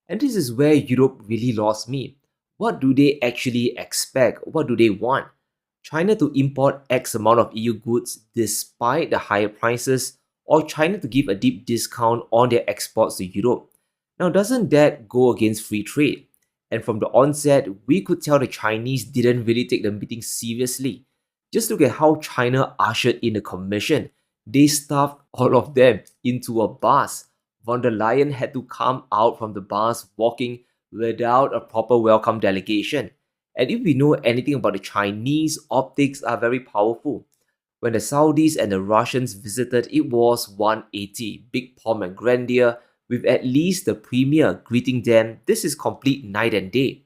And this is where Europe really lost me. What do they actually expect? What do they want? China to import X amount of EU goods despite the higher prices, or China to give a deep discount on their exports to Europe? Now, doesn't that go against free trade? And from the onset, we could tell the Chinese didn't really take the meeting seriously. Just look at how China ushered in the commission. They stuffed all of them into a bus. Von der Leyen had to come out from the bus walking without a proper welcome delegation. And if we know anything about the Chinese, optics are very powerful. When the Saudis and the Russians visited, it was 180, big pomp and grandeur, with at least the premier greeting them. This is complete night and day.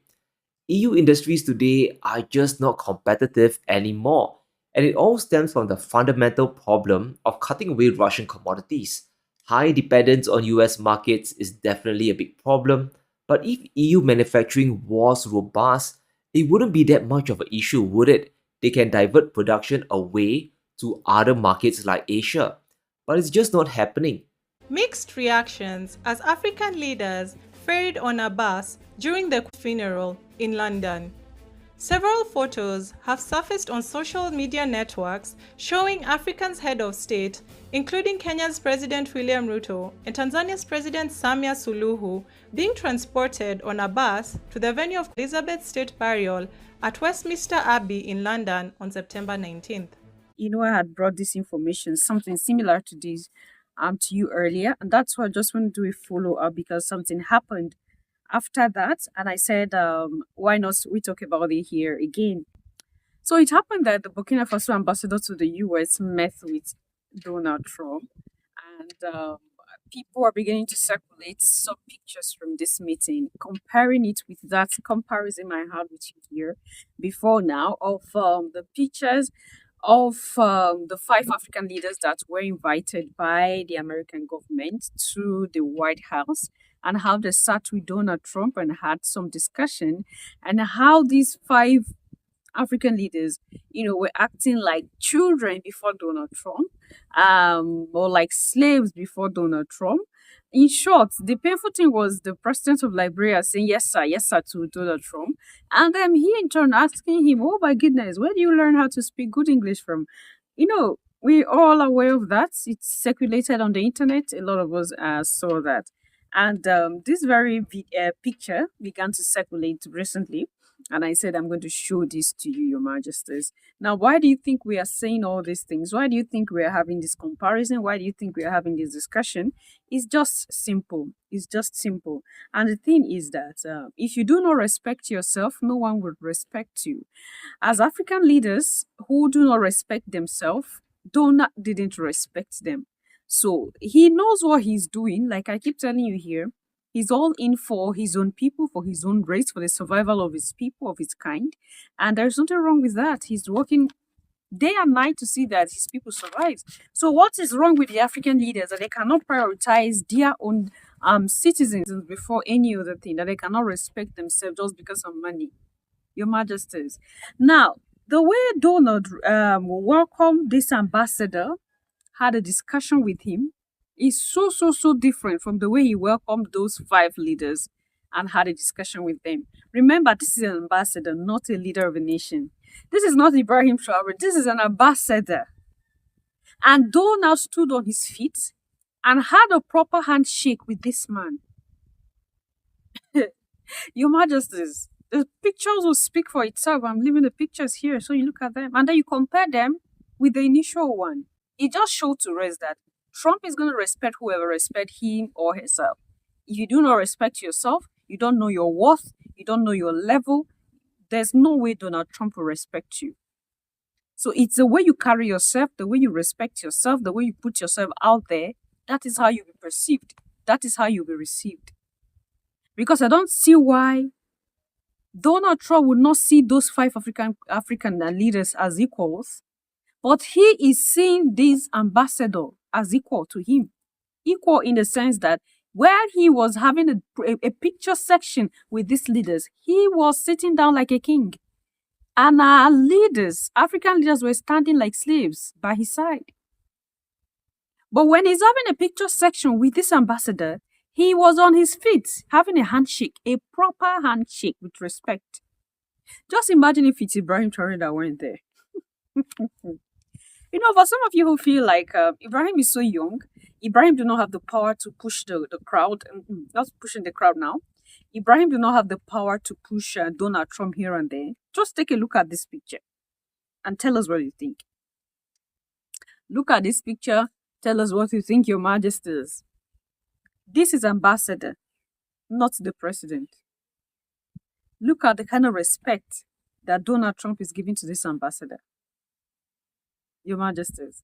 EU industries today are just not competitive anymore. And it all stems from the fundamental problem of cutting away Russian commodities. High dependence on US markets is definitely a big problem, but if EU manufacturing was robust, it wouldn't be that much of an issue, would it? They can divert production away to other markets like Asia. But it's just not happening. Mixed reactions as African leaders ferried on a bus during the funeral in London. Several photos have surfaced on social media networks showing Africa's head of state, including Kenya's President William Ruto and Tanzania's President Samia Suluhu, being transported on a bus to the venue of Elizabeth State Burial at Westminster Abbey in London on September 19th. I had brought this information, something similar to this, to you earlier, and that's why I just want to do a follow up because something happened after that, and I said, why not we talk about it here again? So it happened that the Burkina Faso ambassador to the US met with Donald Trump, and people are beginning to circulate some pictures from this meeting, comparing it with that comparison I had with you here before now of the pictures of the five African leaders that were invited by the American government to the White House and how they sat with Donald Trump and had some discussion and how these five African leaders, were acting like children before Donald Trump, or like slaves before Donald Trump. In short, the painful thing was the president of Liberia saying yes, sir, to Donald Trump. And then he in turn asking him, oh my goodness, where do you learn how to speak good English from? We all aware of that. It's circulated on the internet. A lot of us saw that. And this very picture began to circulate recently. And I said, I'm going to show this to you, Your Majesties. Now, why do you think we are saying all these things? Why do you think we are having this comparison? Why do you think we are having this discussion? It's just simple. It's just simple. And the thing is that if you do not respect yourself, no one will respect you. As African leaders who do not respect themselves, didn't respect them. So he knows what he's doing. Like I keep telling you here, he's all in for his own people, for his own race, for the survival of his people, of his kind. And there's nothing wrong with that. He's working day and night to see that his people survive. So what is wrong with the African leaders that they cannot prioritize their own citizens before any other thing, that they cannot respect themselves just because of money? Your Majesties. Now, the way Donald welcomed this ambassador, had a discussion with him, is so different from the way he welcomed those five leaders and had a discussion with them. Remember, this is an ambassador, not a leader of a nation. This is not Ibrahim Traore. This is an ambassador. And Donald stood on his feet and had a proper handshake with this man. Your Majesties, the pictures will speak for itself. I'm leaving the pictures here so you look at them. And then you compare them with the initial one. It just showed to us that Trump is going to respect whoever respect him or herself. If you do not respect yourself, you don't know your worth, you don't know your level, there's no way Donald Trump will respect you. So it's the way you carry yourself, the way you respect yourself, the way you put yourself out there, that is how you'll be perceived. That is how you'll be received. Because I don't see why Donald Trump would not see those five African leaders as equals, but he is seeing this ambassador as equal to him. Equal in the sense that where he was having a picture section with these leaders, he was sitting down like a king. And our leaders, African leaders, were standing like slaves by his side. But when he's having a picture section with this ambassador, He was on his feet having a handshake, a proper handshake with respect. Just imagine if it's Ibrahim Traore that went there. For some of you who feel like Ibrahim is so young, Ibrahim do not have the power to push the crowd. Not pushing the crowd now. Ibrahim do not have the power to push Donald Trump here and there. Just take a look at this picture and tell us what you think. Look at this picture. Tell us what you think, Your Majesties. This is ambassador, not the president. Look at the kind of respect that Donald Trump is giving to this ambassador. Your Majesties.